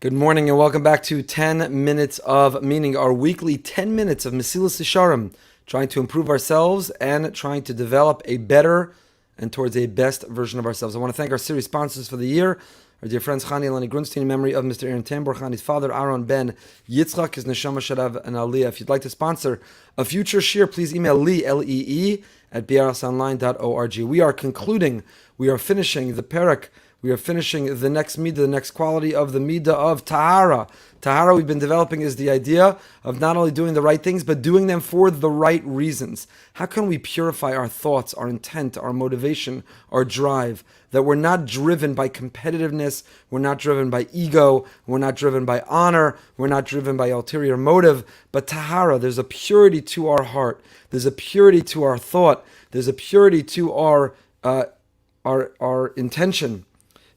Good morning and welcome back to 10 Minutes of Meaning, our weekly 10 minutes of Mesillas Yesharim, trying to improve ourselves and trying to develop a better and towards a best version of ourselves. I want to thank our series sponsors for the year, our dear friends Chani and Lenny Grunstein, in memory of Mr. Aaron Tambor, Chani's father, Aaron Ben Yitzchak, his neshama sharav and aliyah. If you'd like to sponsor a future shir, please email Lee, L-E-E, at brsonline.org. We are finishing the parak. We are finishing the next midah, the next quality of the midah of tahara. Tahara we've been developing is the idea of not only doing the right things, but doing them for the right reasons. How can we purify our thoughts, our intent, our motivation, our drive, that we're not driven by competitiveness, we're not driven by ego, we're not driven by honor, we're not driven by ulterior motive, but tahara, there's a purity to our heart, there's a purity to our thought, there's a purity to our intention.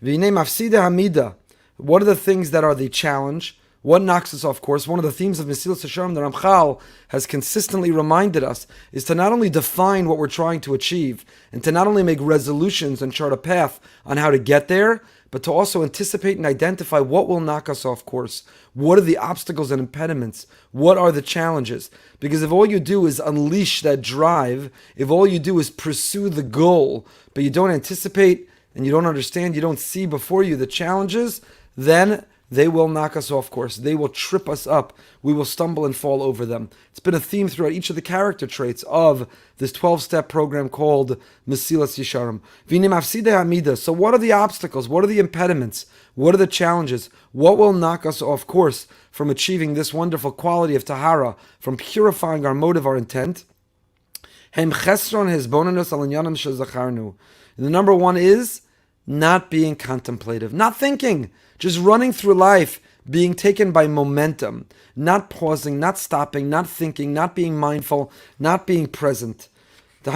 What are the things that are the challenge? What knocks us off course? One of the themes of Mesillas Yesharim, the Ramchal, has consistently reminded us is to not only define what we're trying to achieve and to not only make resolutions and chart a path on how to get there, but to also anticipate and identify what will knock us off course. What are the obstacles and impediments? What are the challenges? Because if all you do is unleash that drive, if all you do is pursue the goal, but you don't anticipate and you don't understand, you don't see before you the challenges, then they will knock us off course. They will trip us up. We will stumble and fall over them. It's been a theme throughout each of the character traits of this 12-step program called Mesillas Yesharim. So what are the obstacles? What are the impediments? What are the challenges? What will knock us off course from achieving this wonderful quality of tahara, from purifying our motive, our intent? And the number one is not being contemplative, not thinking, just running through life, being taken by momentum, not pausing, not stopping, not thinking, not being mindful, not being present. So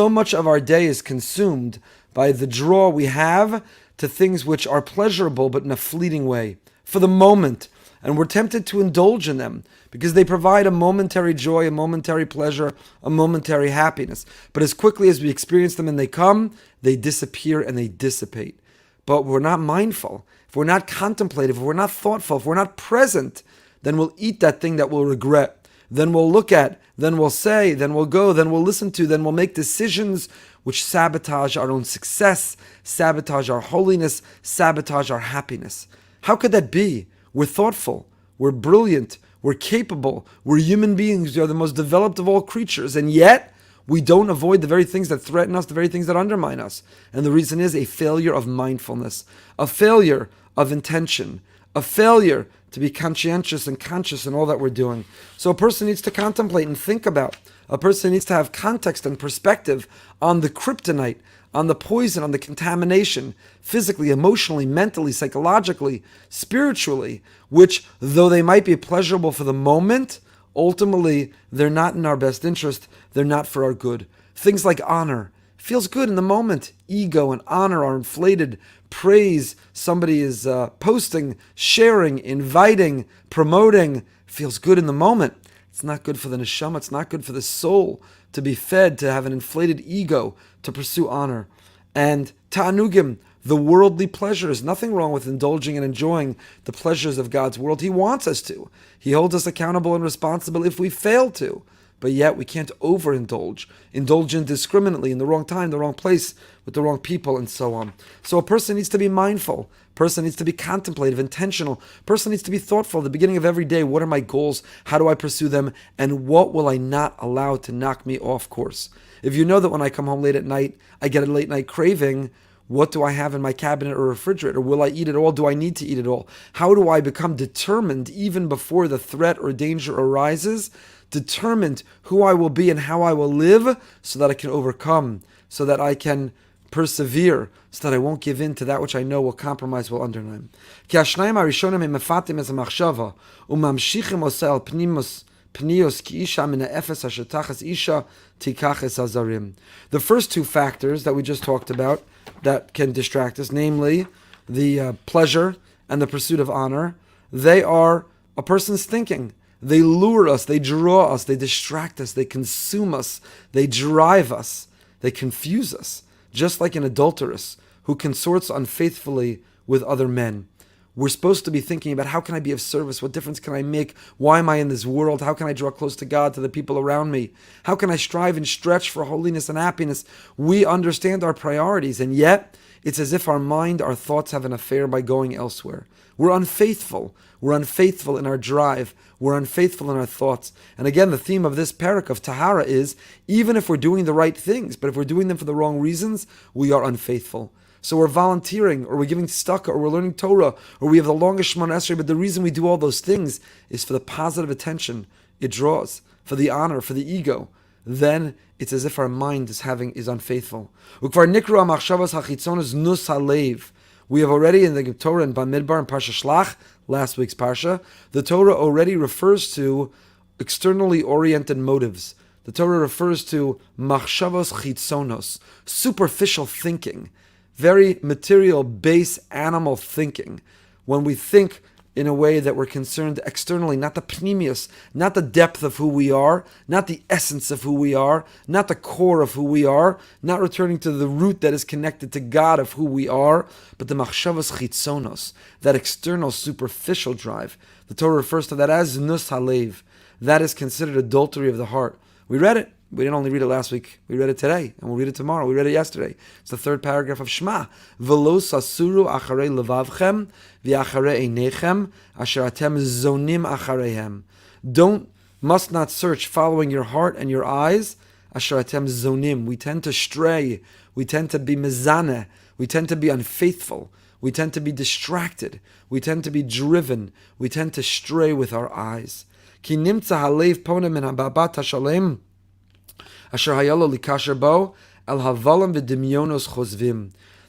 much of our day is consumed by the draw we have to things which are pleasurable but in a fleeting way, for the moment. And we're tempted to indulge in them because they provide a momentary joy, a momentary pleasure, a momentary happiness. But as quickly as we experience them and they come, they disappear and they dissipate. But we're not mindful, if we're not contemplative, if we're not thoughtful, if we're not present, then we'll eat that thing that we'll regret. Then we'll look at, then we'll say, then we'll go, then we'll listen to, then we'll make decisions which sabotage our own success, sabotage our holiness, sabotage our happiness. How could that be? We're thoughtful, we're brilliant, we're capable, we're human beings, we are the most developed of all creatures, and yet we don't avoid the very things that threaten us, the very things that undermine us. And the reason is a failure of mindfulness, a failure of intention, a failure to be conscientious and conscious in all that we're doing. So a person needs to contemplate and think about. A person needs to have context and perspective on the kryptonite, on the poison, on the contamination, physically, emotionally, mentally, psychologically, spiritually, which, though they might be pleasurable for the moment, ultimately, they're not in our best interest, they're not for our good. Things like honor, feels good in the moment. Ego and honor are inflated. Praise, somebody is posting, sharing, inviting, promoting, feels good in the moment. It's not good for the neshama, it's not good for the soul to be fed, to have an inflated ego, to pursue honor. And ta'anugim, the worldly pleasures, nothing wrong with indulging and enjoying the pleasures of God's world. He wants us to. He holds us accountable and responsible if we fail to. But yet we can't overindulge, indulge indiscriminately in the wrong time, the wrong place, with the wrong people, and so on. So a person needs to be mindful. A person needs to be contemplative, intentional. A person needs to be thoughtful at the beginning of every day. What are my goals? How do I pursue them? And what will I not allow to knock me off course? If you know that when I come home late at night, I get a late night craving, what do I have in my cabinet or refrigerator? Will I eat it all? Do I need to eat it all? How do I become determined even before the threat or danger arises? Determined who I will be and how I will live so that I can overcome, so that I can persevere, so that I won't give in to that which I know will compromise, will undermine. The first two factors that we just talked about that can distract us, namely the pleasure and the pursuit of honor, they are a person's thinking. They lure us, they draw us, they distract us, they consume us, they drive us, they confuse us. Just like an adulteress who consorts unfaithfully with other men. We're supposed to be thinking about how can I be of service? What difference can I make? Why am I in this world? How can I draw close to God, to the people around me? How can I strive and stretch for holiness and happiness? We understand our priorities, and yet it's as if our mind, our thoughts have an affair by going elsewhere. We're unfaithful. We're unfaithful in our drive. We're unfaithful in our thoughts. And again, the theme of this parak of Tahara is, even if we're doing the right things, but if we're doing them for the wrong reasons, we are unfaithful. So we're volunteering, or we're giving tzedakah, or we're learning Torah, or we have the longest Shemona Esrei, but the reason we do all those things is for the positive attention it draws, for the honor, for the ego. Then it's as if our mind is unfaithful. Ukvar nikra machshavas hachitzonos nus halev. We have already in the Torah in Bamidbar and Parsha Shlach, last week's Parsha, the Torah already refers to externally oriented motives. The Torah refers to machshavos chitzonos, superficial thinking, very material, base, animal thinking. When we think in a way that we're concerned externally, not the pnimius, not the depth of who we are, not the essence of who we are, not the core of who we are, not returning to the root that is connected to God of who we are, but the machshavos chitzonos, that external, superficial drive. The Torah refers to that as nus halev. That is considered adultery of the heart. We read it. We didn't only read it last week. We read it today, and we'll read it tomorrow. We read it yesterday. It's the third paragraph of Shema. V'lo sasuru acharei levavchem v'acharei einechem asher atem zonim achareihem. Must not search following your heart and your eyes. Asher atem zonim. We tend to stray. We tend to be mezaneh. We tend to be unfaithful. We tend to be distracted. We tend to be driven. We tend to stray with our eyes. Ki nimtza halev pona min hababat hashalem.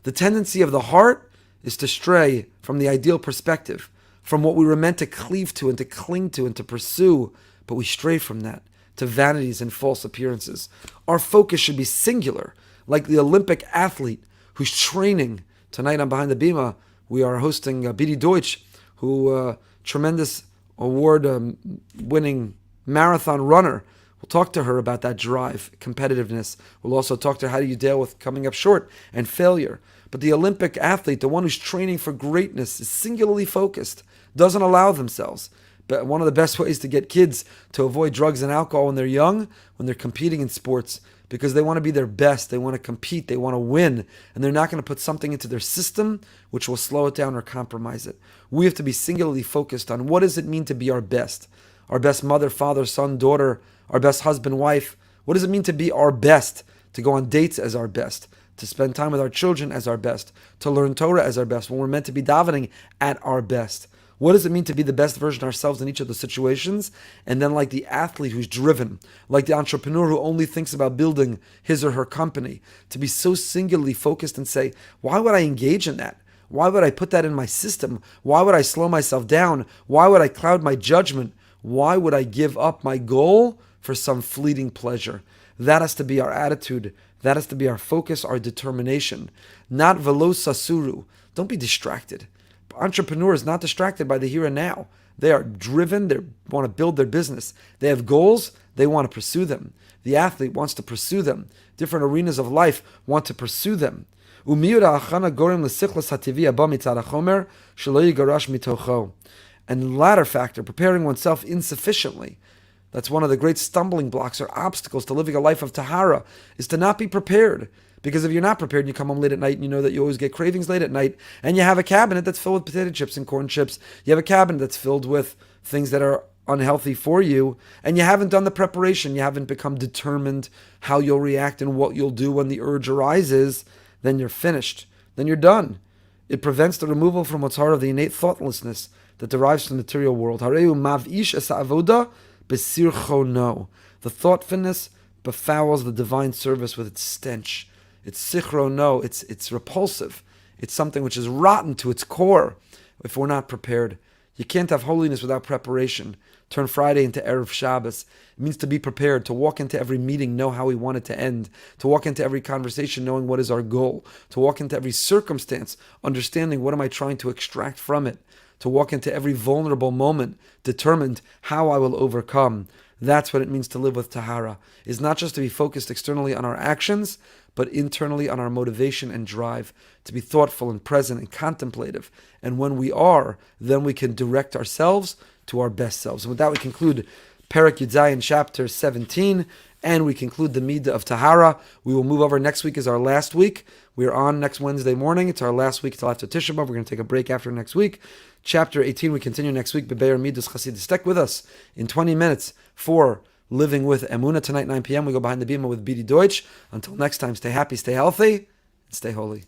The tendency of the heart is to stray from the ideal perspective, from what we were meant to cleave to and to cling to and to pursue, but we stray from that to vanities and false appearances. Our focus should be singular, like the Olympic athlete who's training. Tonight on Behind the Bima, we are hosting Bidi Deutsch, who tremendous award-winning marathon runner. We'll talk to her about that drive, competitiveness. We'll also talk to her how do you deal with coming up short and failure. But the Olympic athlete, the one who's training for greatness, is singularly focused, doesn't allow themselves. But one of the best ways to get kids to avoid drugs and alcohol when they're young, when they're competing in sports, because they want to be their best, they want to compete, they want to win, and they're not going to put something into their system which will slow it down or compromise it. We have to be singularly focused on what does it mean to be our best mother, father, son, daughter, our best husband, wife. What does it mean to be our best? To go on dates as our best, to spend time with our children as our best, to learn Torah as our best, when we're meant to be davening at our best. What does it mean to be the best version of ourselves in each of the situations? And then like the athlete who's driven, like the entrepreneur who only thinks about building his or her company, to be so singularly focused and say, why would I engage in that? Why would I put that in my system? Why would I slow myself down? Why would I cloud my judgment? Why would I give up my goal for some fleeting pleasure? That has to be our attitude. That has to be our focus, our determination. Not velo sasuru. Don't be distracted. Entrepreneurs not distracted by the here and now. They are driven. They want to build their business. They have goals. They want to pursue them. The athlete wants to pursue them. Different arenas of life want to pursue them. And the latter factor, preparing oneself insufficiently. That's one of the great stumbling blocks or obstacles to living a life of tahara, is to not be prepared. Because if you're not prepared and you come home late at night and you know that you always get cravings late at night, and you have a cabinet that's filled with potato chips and corn chips, you have a cabinet that's filled with things that are unhealthy for you, and you haven't done the preparation, you haven't become determined how you'll react and what you'll do when the urge arises, then you're finished. Then you're done. It prevents the removal from what's heart of the innate thoughtlessness that derives from the material world. The thoughtfulness befouls the divine service with its stench. It's sichrono, it's repulsive. It's something which is rotten to its core if we're not prepared. You can't have holiness without preparation. Turn Friday into Erev Shabbos. It means to be prepared, to walk into every meeting, know how we want it to end, to walk into every conversation knowing what is our goal, to walk into every circumstance understanding what am I trying to extract from it, to walk into every vulnerable moment determined how I will overcome. That's what it means to live with tahara, is not just to be focused externally on our actions, but internally on our motivation and drive to be thoughtful and present and contemplative. And when we are, then we can direct ourselves to our best selves. And with that, we conclude Perek Yud Zayin, chapter 17, and we conclude the Midah of Tahara. We will move over. Next week is our last week. We are on next Wednesday morning. It's our last week till after Tisha B'Av. We're going to take a break after next week. Chapter 18, we continue next week. Bebeir Midas Chasidus. Stick with us in 20 minutes for Living with Emunah. Tonight, 9 p.m. We go behind the bima with Bidi Deutsch. Until next time, stay happy, stay healthy, and stay holy.